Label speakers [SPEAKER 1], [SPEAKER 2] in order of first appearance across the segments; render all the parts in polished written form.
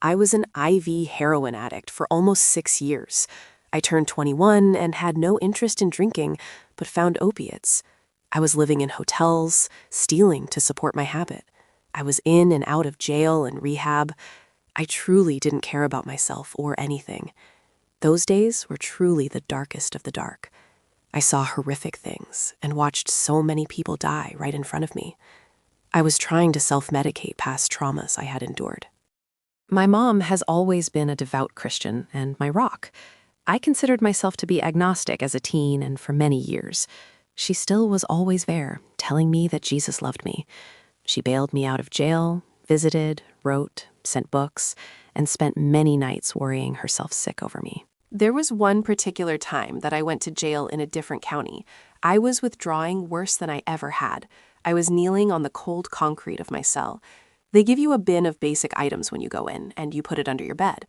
[SPEAKER 1] I was an IV heroin addict for almost 6 years. I turned 21 and had no interest in drinking, but found opiates. I was living in hotels, stealing to support my habit. I was in and out of jail and rehab. I truly didn't care about myself or anything. Those days were truly the darkest of the dark. I saw horrific things and watched so many people die right in front of me. I was trying to self-medicate past traumas I had endured. My mom has always been a devout Christian and my rock. I considered myself to be agnostic as a teen and for many years. She still was always there, telling me that Jesus loved me. She bailed me out of jail, visited, wrote, sent books, and spent many nights worrying herself sick over me. There was one particular time that I went to jail in a different county. I was withdrawing worse than I ever had. I was kneeling on the cold concrete of my cell. They give you a bin of basic items when you go in, and you put it under your bed.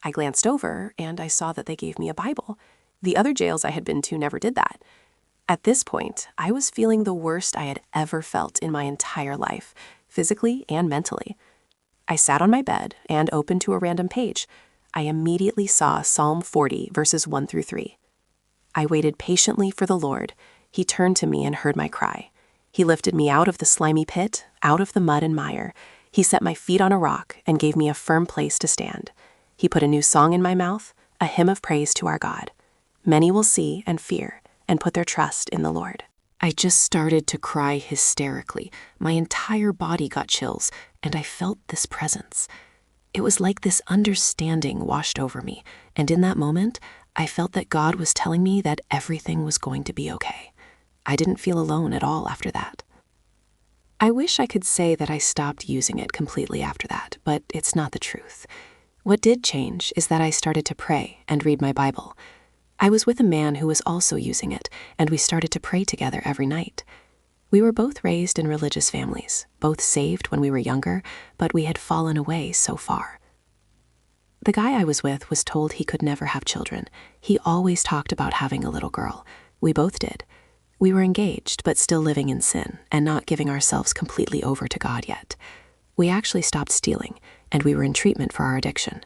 [SPEAKER 1] I glanced over, and I saw that they gave me a Bible. The other jails I had been to never did that. At this point, I was feeling the worst I had ever felt in my entire life, physically and mentally. I sat on my bed and opened to a random page. I immediately saw Psalm 40, verses 1 through 3. I waited patiently for the Lord. He turned to me and heard my cry. He lifted me out of the slimy pit, out of the mud and mire. He set my feet on a rock and gave me a firm place to stand. He put a new song in my mouth, a hymn of praise to our God. Many will see and fear and put their trust in the Lord. I just started to cry hysterically. My entire body got chills, and I felt this presence. It was like this understanding washed over me, and in that moment, I felt that God was telling me that everything was going to be okay. I didn't feel alone at all after that. I wish I could say that I stopped using it completely after that, but it's not the truth. What did change is that I started to pray and read my Bible. I was with a man who was also using it, and we started to pray together every night. We were both raised in religious families, both saved when we were younger, but we had fallen away so far. The guy I was with was told he could never have children. He always talked about having a little girl. We both did. We were engaged, but still living in sin and not giving ourselves completely over to God yet. We actually stopped stealing, and we were in treatment for our addiction.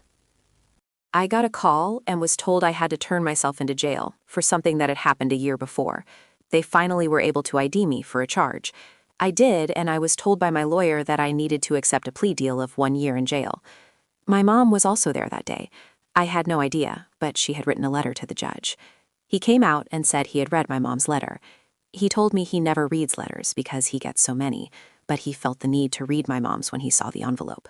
[SPEAKER 1] I got a call and was told I had to turn myself into jail for something that had happened a year before. They finally were able to ID me for a charge. I did, and I was told by my lawyer that I needed to accept a plea deal of 1 year in jail. My mom was also there that day. I had no idea, but she had written a letter to the judge. He came out and said he had read my mom's letter. He told me he never reads letters because he gets so many, but he felt the need to read my mom's when he saw the envelope.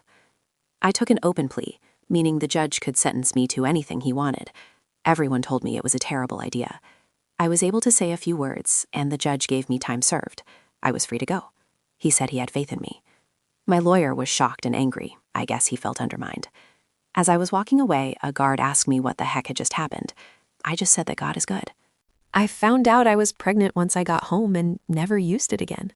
[SPEAKER 1] I took an open plea, meaning the judge could sentence me to anything he wanted. Everyone told me it was a terrible idea. I was able to say a few words, and the judge gave me time served. I was free to go. He said he had faith in me. My lawyer was shocked and angry. I guess he felt undermined. As I was walking away, a guard asked me what the heck had just happened. I just said that God is good. I found out I was pregnant once I got home and never used it again.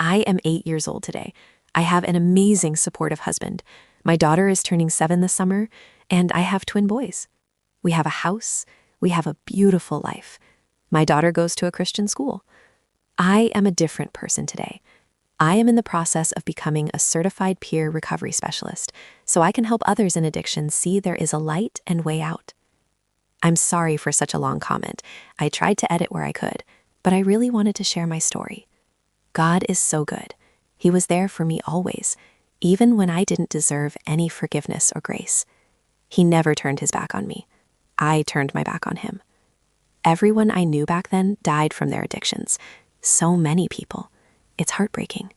[SPEAKER 1] I am 8 years old today. I have an amazing, supportive husband. My daughter is turning 7 this summer, and I have twin boys. We have a house. We have a beautiful life. My daughter goes to a Christian school. I am a different person today. I am in the process of becoming a certified peer recovery specialist, so I can help others in addiction see there is a light and way out. I'm sorry for such a long comment. I tried to edit where I could, but I really wanted to share my story. God is so good. He was there for me always, even when I didn't deserve any forgiveness or grace. He never turned his back on me. I turned my back on him. Everyone I knew back then died from their addictions. So many people. It's heartbreaking.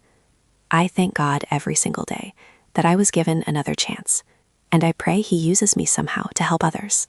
[SPEAKER 1] I thank God every single day that I was given another chance, and I pray he uses me somehow to help others.